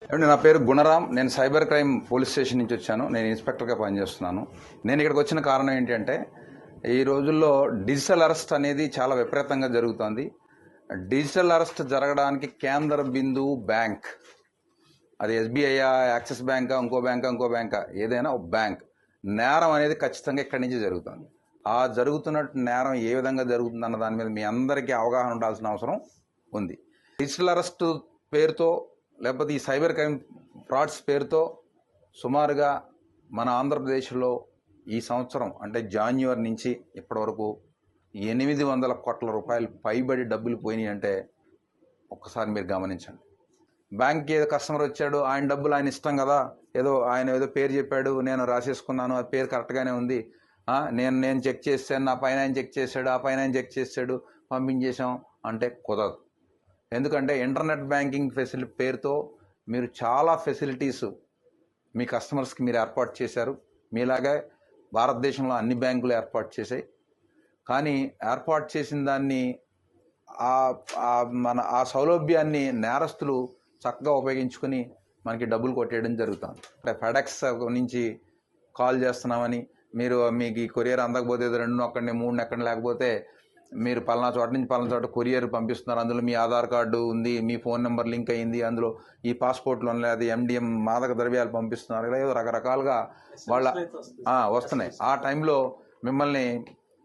ఏమండి, నా పేరు గుణరాం. నేను సైబర్ క్రైమ్ పోలీస్ స్టేషన్ నుంచి వచ్చాను. నేను ఇన్స్పెక్టర్గా పనిచేస్తున్నాను. నేను ఇక్కడికి వచ్చిన కారణం ఏంటంటే, ఈ రోజుల్లో డిజిటల్ అరెస్ట్ అనేది చాలా విపరీతంగా జరుగుతోంది. డిజిటల్ అరెస్ట్ జరగడానికి కేంద్ర బిందువు బ్యాంక్. అది ఎస్బీఐ, యాక్సిస్ బ్యాంకా, ఇంకో బ్యాంకా, ఏదైనా ఒక బ్యాంక్. నేరం అనేది ఖచ్చితంగా ఇక్కడి నుంచి జరుగుతుంది. ఆ జరుగుతున్న నేరం ఏ విధంగా జరుగుతుందన్న దాని మీద మీ అందరికీ అవగాహన ఉండాల్సిన అవసరం ఉంది. డిజిటల్ అరెస్ట్ పేరుతో లేకపోతే ఈ సైబర్ క్రైమ్ ఫ్రాడ్స్ పేరుతో సుమారుగా మన ఆంధ్రప్రదేశ్లో ఈ సంవత్సరం అంటే జాన్యువరి నుంచి ఇప్పటివరకు 800 కోట్ల రూపాయలు పైబడి డబ్బులు పోయినాయి అంటే ఒక్కసారి మీరు గమనించండి. బ్యాంక్కి ఏదో కస్టమర్ వచ్చాడు, ఆయన డబ్బులు ఆయన ఇష్టం కదా, ఆయన ఏదో పేరు చెప్పాడు, నేను రాసేసుకున్నాను, ఆ పేరు కరెక్ట్గానే ఉంది, నేను చెక్ చేశాను, నా పైన ఆయన చెక్ చేశాడు, ఆ పైన ఆయన చెక్ చేశాడు, పంపించేశాం అంటే కుదరదు. ఎందుకంటే ఇంటర్నెట్ బ్యాంకింగ్ ఫెసిలిటీ పేరుతో మీరు చాలా ఫెసిలిటీస్ మీ కస్టమర్స్కి మీరు ఏర్పాటు చేశారు. మీలాగే భారతదేశంలో అన్ని బ్యాంకులు ఏర్పాటు చేశాయి. కానీ ఏర్పాటు చేసిన దాన్ని ఆ సౌలభ్యాన్ని నేరస్తులు చక్కగా ఉపయోగించుకొని మనకి డబ్బులు కొట్టేయడం జరుగుతుంది. అంటే ఫెడెక్స్ నుంచి కాల్ చేస్తున్నామని, మీకు ఈ కొరియర్ అందకపోతే 2 నొక్కండి, 3 నొక్కండి, లేకపోతే మీరు పలానా చోట నుంచి పలానా చోట కొరియర్ పంపిస్తున్నారు, అందులో మీ ఆధార్ కార్డు ఉంది, మీ ఫోన్ నెంబర్ లింక్ అయ్యింది, అందులో ఈ పాస్పోర్ట్లో లేదు ఎండిఎం మాదక ద్రవ్యాలు పంపిస్తున్నారు, ఇలా ఏదో రకరకాలుగా వస్తున్నాయి. ఆ టైంలో మిమ్మల్ని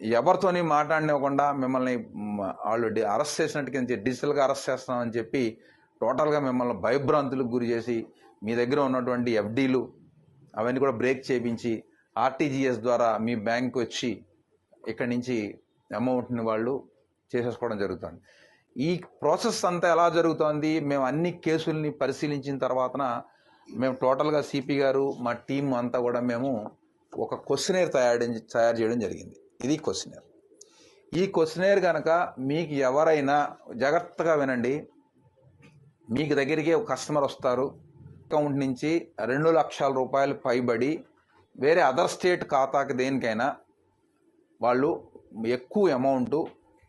ఎవరితోని మాట్లాడినివ్వకుండా మిమ్మల్ని వాళ్ళు అరెస్ట్ చేసినట్టుగా డిజిటల్గా అరెస్ట్ చేస్తామని చెప్పి టోటల్గా మిమ్మల్ని భయభ్రాంతులకు గురి చేసి మీ దగ్గర ఉన్నటువంటి ఎఫ్డీలు అవన్నీ కూడా బ్రేక్ చేయించి ఆర్టీజీఎస్ ద్వారా మీ బ్యాంకు వచ్చి ఇక్కడి నుంచి అమౌంట్ని వాళ్ళు చేసేసుకోవడం జరుగుతుంది. ఈ ప్రాసెస్ అంతా ఎలా జరుగుతోంది? మేము అన్ని కేసుల్ని పరిశీలించిన తర్వాతన మేము టోటల్గా సిపి గారు మా టీం అంతా కూడా మేము ఒక క్వశ్చనేర్ తయారు చేయడం జరిగింది. ఇది క్వశ్చనేర్. ఈ క్వశ్చనేర్ కనుక మీకు ఎవరైనా జాగ్రత్తగా వినండి, మీకు దగ్గరికి ఒక కస్టమర్ వస్తారు, అకౌంట్ నుంచి 2 లక్షల రూపాయలు పైబడి వేరే అదర్ స్టేట్ ఖాతాకి దేనికైనా వాళ్ళు ఎక్కువ అమౌంట్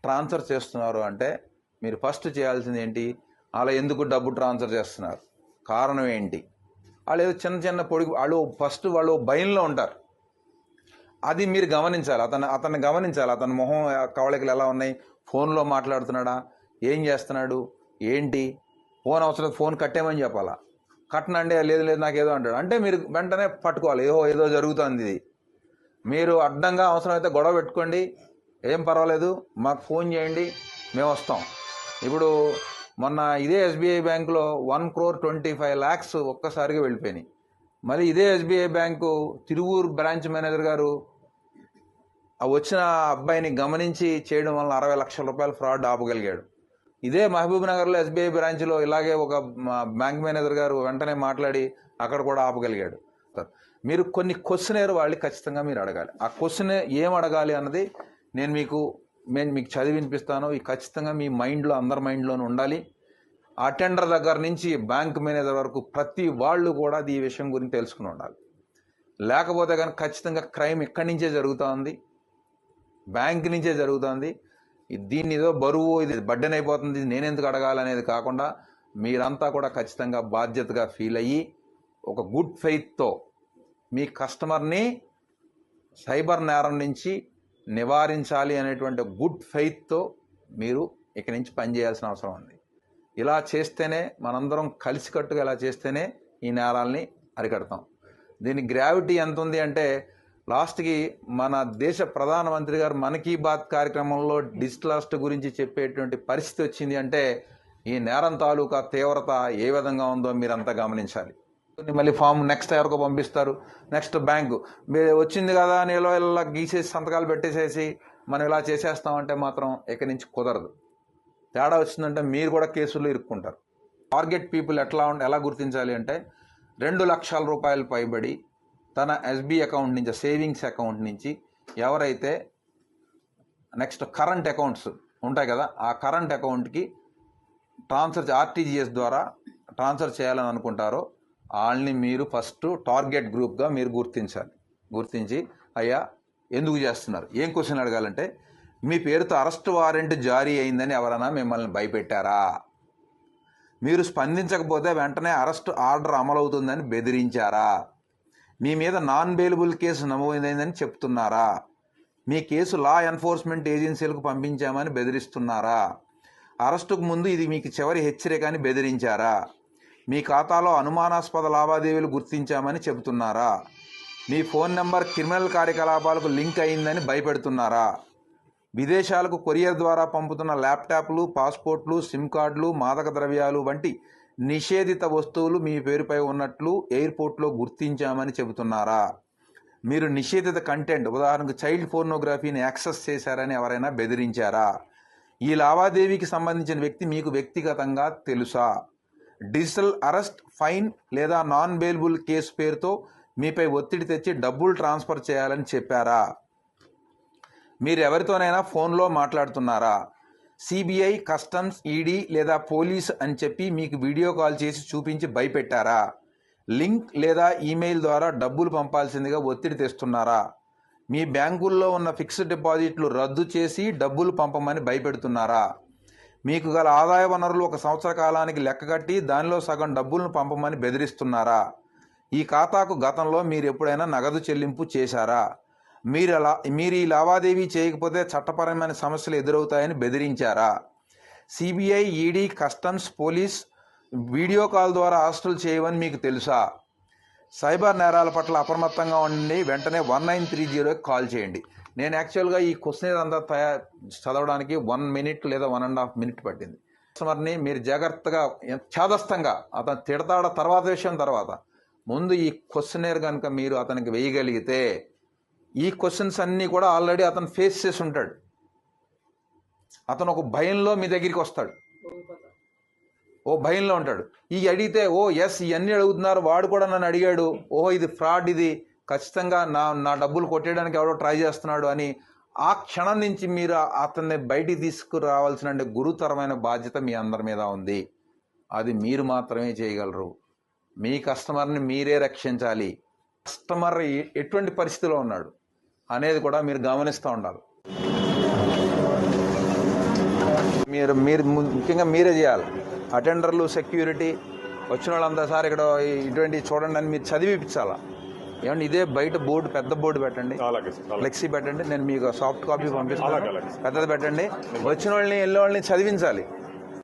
ట్రాన్స్ఫర్ చేస్తున్నారు అంటే మీరు ఫస్ట్ చేయాల్సింది ఏంటి? అలా ఎందుకు డబ్బు ట్రాన్స్ఫర్ చేస్తున్నారు, కారణం ఏంటి? వాళ్ళు ఏదో చిన్న పొడి వాళ్ళు భయంలో ఉంటారు. అది మీరు గమనించాలి. అతన్ని గమనించాలి. అతని మొహం కవళికలు ఎలా ఉన్నాయి, ఫోన్లో మాట్లాడుతున్నాడా, ఏం చేస్తున్నాడు, ఏంటి, ఫోన్ అవసరం ఫోన్ కట్టేమని చెప్పాలా, కట్టనండి, లేదు నాకు ఏదో అంటాడు అంటే మీరు వెంటనే పట్టుకోవాలి, ఏదో జరుగుతుంది. ఇది మీరు అడ్డంగా అవసరమైతే గొడవ పెట్టుకోండి, ఏం పర్వాలేదు, మాకు ఫోన్ చేయండి, మేము వస్తాం. ఇప్పుడు మొన్న ఇదే ఎస్బీఐ బ్యాంకులో 1,25,00,000 ఒక్కసారిగా వెళ్ళిపోయినాయి. మళ్ళీ ఇదే SBI bank Tiruvuru branch manager గారు వచ్చిన అబ్బాయిని గమనించి చేయడం వల్ల 60 లక్షల రూపాయలు ఫ్రాడ్ ఆపగలిగాడు. ఇదే మహబూబ్ నగర్లో ఎస్బీఐ బ్రాంచ్లో ఇలాగే ఒక బ్యాంక్ మేనేజర్ గారు వెంటనే మాట్లాడి అక్కడ కూడా ఆపగలిగాడు. మీరు కొన్ని క్వశ్చనేర్ వాళ్ళు ఖచ్చితంగా మీరు అడగాలి. ఆ క్వశ్చన్ ఏం అడగాలి అన్నది నేను మీకు చదివి వినిపిస్తాను. ఈ ఖచ్చితంగా మీ మైండ్లో, అందరి మైండ్లోనూ ఉండాలి. అటెండర్ దగ్గర నుంచి బ్యాంక్ మేనేజర్ వరకు ప్రతి వాళ్ళు కూడా ఈ విషయం గురించి తెలుసుకుని ఉండాలి. లేకపోతే కనుక ఖచ్చితంగా క్రైమ్ ఇక్కడి నుంచే జరుగుతుంది, బ్యాంక్ నుంచే జరుగుతుంది. దీన్ని ఏదో బరువు, ఇది బడ్డెన్ అయిపోతుంది, నేనెందుకు అడగాలనేది కాకుండా మీరంతా కూడా ఖచ్చితంగా బాధ్యతగా ఫీల్ అయ్యి ఒక గుడ్ ఫెయిత్తో మీ కస్టమర్ని సైబర్ నేరం నుంచి నివారించాలి అనేటువంటి గుడ్ ఫెయిత్తో మీరు ఇక్కడి నుంచి పనిచేయాల్సిన అవసరం ఉంది. ఇలా చేస్తేనే, మనందరం కలిసికట్టుగా ఇలా చేస్తేనే ఈ నేరాల్ని అరికడతాం. దీని గ్రావిటీ ఎంత ఉంది అంటే లాస్ట్కి మన దేశ ప్రధానమంత్రి గారు మన్ కీ బాత్ కార్యక్రమంలో డిజిటల్ అరెస్ట్ గురించి చెప్పేటువంటి పరిస్థితి వచ్చింది అంటే ఈ నేరం తాలూకా తీవ్రత ఏ విధంగా ఉందో మీరంతా గమనించాలి. మళ్ళీ ఫామ్ నెక్స్ట్ ఎవరికో పంపిస్తారు, నెక్స్ట్ బ్యాంకు మీరు వచ్చింది కదా అని ఇలా గీసేసి సంతకాలు పెట్టేసేసి మనం ఇలా చేసేస్తామంటే మాత్రం ఇక్కడి నుంచి కుదరదు. తేడా వచ్చిందంటే మీరు కూడా కేసుల్లో ఇరుక్కుంటారు. టార్గెట్ పీపుల్ ఎలా గుర్తించాలి అంటే 2 లక్షల రూపాయలు పైబడి తన ఎస్బీ అకౌంట్ నుంచి, సేవింగ్స్ అకౌంట్ నుంచి ఎవరైతే నెక్స్ట్ కరెంట్ అకౌంట్స్ ఉంటాయి కదా, ఆ కరెంట్ అకౌంట్కి ఆర్టీజీఎస్ ద్వారా ట్రాన్స్ఫర్ చేయాలని అనుకుంటారో వాళ్ళని మీరు ఫస్ట్ టార్గెట్ గ్రూప్గా మీరు గుర్తించి అయ్యా ఎందుకు చేస్తున్నారు, ఏం క్వశ్చన్ అడగాలంటే మీ పేరుతో అరెస్ట్ వారెంట్ జారీ అయిందని ఎవరైనా మిమ్మల్ని భయపెట్టారా, మీరు స్పందించకపోతే వెంటనే అరెస్ట్ ఆర్డర్ అమలవుతుందని బెదిరించారా? మీ మీద నాన్ బెయిలబుల్ కేసు నమోదైందని చెప్తున్నారా? మీ కేసు లా ఎన్ఫోర్స్మెంట్ ఏజెన్సీలకు పంపించామని బెదిరిస్తున్నారా? అరెస్టుకు ముందు ఇది మీకు చివరి హెచ్చరిక అని బెదిరించారా? మీ ఖాతాలో అనుమానాస్పద లావాదేవీలు గుర్తించామని చెబుతున్నారా? మీ ఫోన్ నెంబర్ క్రిమినల్ కార్యకలాపాలకు లింక్ అయిందని భయపెడుతున్నారా? విదేశాలకు కొరియర్ ద్వారా పంపుతున్న ల్యాప్టాప్లు, పాస్పోర్ట్లు, సిమ్ కార్డులు, మాదక ద్రవ్యాలు వంటి నిషేధిత వస్తువులు మీ పేరుపై ఉన్నట్లు ఎయిర్పోర్ట్లో గుర్తించామని చెబుతున్నారా? మీరు నిషేధిత కంటెంట్, ఉదాహరణకు చైల్డ్ పోర్నోగ్రఫీని యాక్సెస్ చేశారని ఎవరైనా బెదిరించారా? ఈ లావాదేవీకి సంబంధించిన వ్యక్తి మీకు వ్యక్తిగతంగా తెలుసా? డిజిటల్ అరెస్ట్, ఫైన్ లేదా నాన్ బెయిలబుల్ కేసు పేరుతో మీపై ఒత్తిడి తెచ్చి డబ్బులు ట్రాన్స్ఫర్ చేయాలని చెప్పారా? మీరు ఎవరితోనైనా ఫోన్లో మాట్లాడుతున్నారా? సిబిఐ, కస్టమ్స్, ఈడీ లేదా పోలీస్ అని చెప్పి మీకు వీడియో కాల్ చేసి చూపించి భయపెట్టారా? లింక్ లేదా ఈమెయిల్ ద్వారా డబ్బులు పంపాల్సిందిగా ఒత్తిడి తెస్తున్నారా? మీ బ్యాంకుల్లో ఉన్న ఫిక్స్డ్ డిపాజిట్లు రద్దు చేసి డబ్బులు పంపమని భయపెడుతున్నారా? మీకు గల ఆదాయ వనరులు 1 సంవత్సర కాలానికి లెక్కగట్టి దానిలో సగం డబ్బులను పంపమని బెదిరిస్తున్నారా? ఈ ఖాతాకు గతంలో మీరు ఎప్పుడైనా నగదు చెల్లింపు చేశారా? మీరు ఈ లావాదేవీ చేయకపోతే చట్టపరమైన సమస్యలు ఎదురవుతాయని బెదిరించారా? CBI, ED, customs, police video call ద్వారా అరెస్టులు చేయవని మీకు తెలుసా? సైబర్ నేరాల పట్ల అప్రమత్తంగా ఉండి వెంటనే 1930కి కాల్ చేయండి. నేను యాక్చువల్గా ఈ క్వశ్చన్ అంతా చదవడానికి 1 మినిట్ లేదా 1.5 మినిట్ పట్టింది. కస్టమర్ని మీరు జాగ్రత్తగా ఛాదస్తంగా అతను తిడతాడ తర్వాత విషయం తర్వాత, ముందు ఈ క్వశ్చనేర్ కనుక మీరు అతనికి వేయగలిగితే ఈ క్వశ్చన్స్ అన్నీ కూడా ఆల్రెడీ అతను ఫేస్ చేసి ఉంటాడు. అతను ఒక భయంలో మీ దగ్గరికి వస్తాడు, ఓ భయంలో ఉంటాడు. ఈ అడిగితే ఎస్ ఇవన్నీ అడుగుతున్నారు, వాడు కూడా నన్ను అడిగాడు, ఇది ఫ్రాడ్, ఇది ఖచ్చితంగా నా డబ్బులు కొట్టేయడానికి ఎవడో ట్రై చేస్తున్నాడు అని ఆ క్షణం నుంచి మీరు అతన్ని బయటికి తీసుకురావాల్సిన గురుతరమైన బాధ్యత మీ అందరి మీద ఉంది. అది మీరు మాత్రమే చేయగలరు. మీ కస్టమర్ని మీరే రక్షించాలి. కస్టమర్ ఎటువంటి పరిస్థితిలో ఉన్నాడు అనేది కూడా మీరు గమనిస్తూ ఉండాలి. మీరు ముఖ్యంగా మీరే చేయాలి. అటెండర్లు, సెక్యూరిటీ వచ్చిన వాళ్ళంతా సార్ ఇక్కడ ఇటువంటి చూడండి అని మీరు చదివిపించాలా. ఏమంటే ఇదే బయట బోర్డు, పెద్ద బోర్డు పెట్టండి, ఫ్లెక్సీ పెట్టండి, నేను మీకు సాఫ్ట్ కాపీ పంపిస్తాను, పెద్దది పెట్టండి. వచ్చిన వాళ్ళని వెళ్ళే వాళ్ళని చదివించాలి.